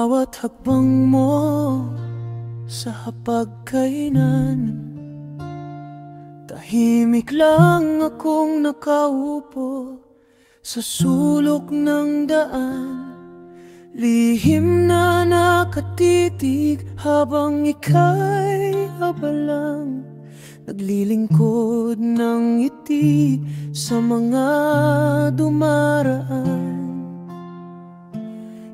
bawat hakbang mo sa hapagkainan. Tahimik lang akong nakaupo sa sulok ng daan, lihim na nakatitig habang ika'y abalang naglilingkod ng ngiti sa mga dumaraan.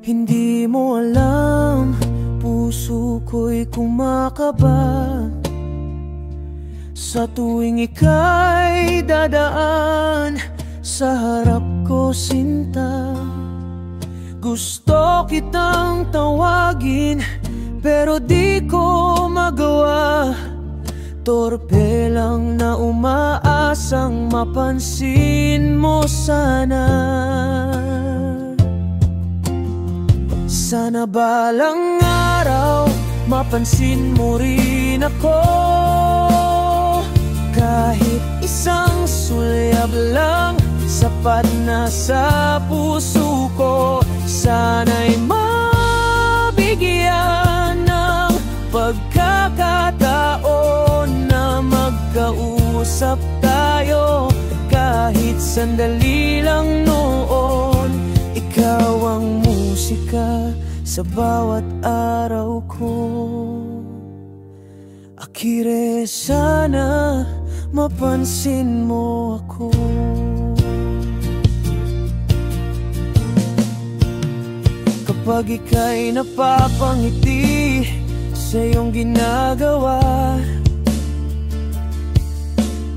Hindi mo alam, puso ko'y kumakaba sa tuwing ika'y dadaan sa harap ko, sinta. Gusto kitang tawagin pero di ko magawa. Torpe lang na umaasang mapansin mo sana. Sana balang araw mapansin mo rin ako. Kahit isang sulyap lang sapat na sa puso ko. Sana'y mabigyan ng pagkakataon na magkausap tayo. Kahit sandali lang noon, ikaw ang musika sa bawat araw ko. Akire, sana mapansin mo ako. Kapag ika'y napapangiti sa iyong ginagawa,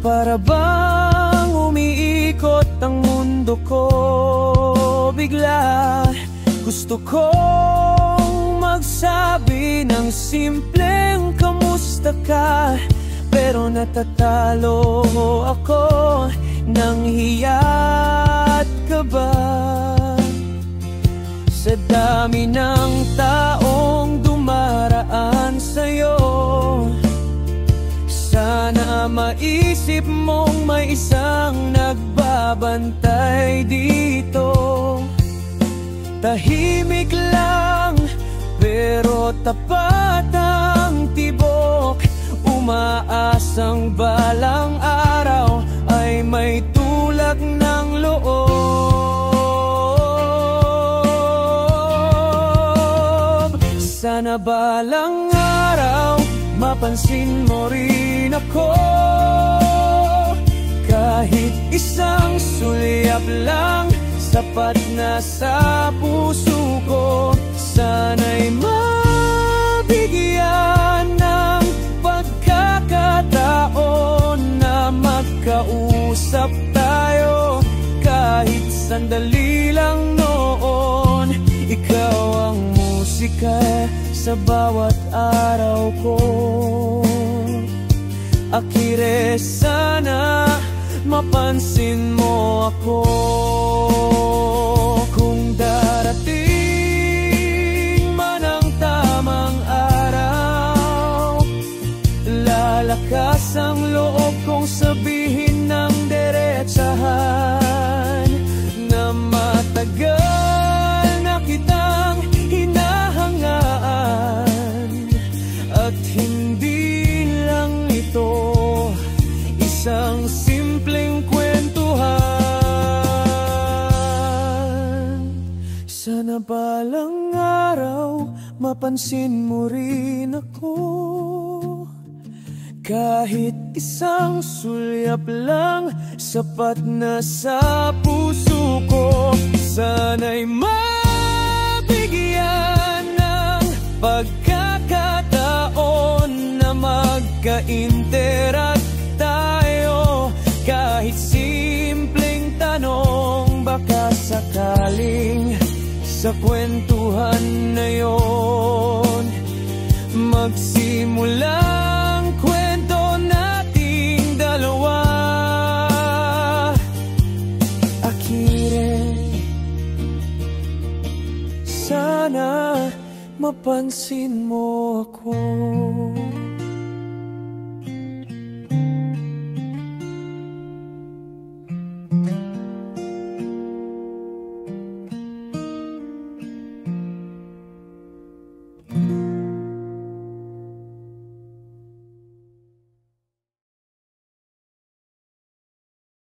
para bang umiikot ang mundo ko bigla. Gusto kong magsabi ng simpleng kamusta ka, pero natatalo ako ng hiya at kaba. Sa dami ng taong dumaraan sa'yo, sana maisip mong may isang nagbabantay dito. Tahimik lang pero tapat ang tibok, umaasang balang araw ay may tulak ng loob. Sana balang araw mapansin mo rin ako. Kahit isang sulyap lang sapat na sa puso ko. Sana'y mabigyan ng pagkakataon na magkausap tayo. Kahit sandali lang noon, ikaw ang musika sa bawat araw ko. Akire, sana mapansin mo ako. Kung darating man ang tamang araw, lalakas ang loob kong sabihin ng diretsahan na matagal na kitang hinahangaan. At hindi lang ito isang simpleng kwentuhan. Sana balang araw mapansin mo rin ako. Kahit isang sulyap lang sapat na sa puso ko. Sana'y mabigyan ng pagkakataon na magka-interact tayo. Kahit simpleng tanong, baka sakaling sa kwentuhan na yon magsimulang kwento nating dalawa. Akire, sana mapansin mo ako.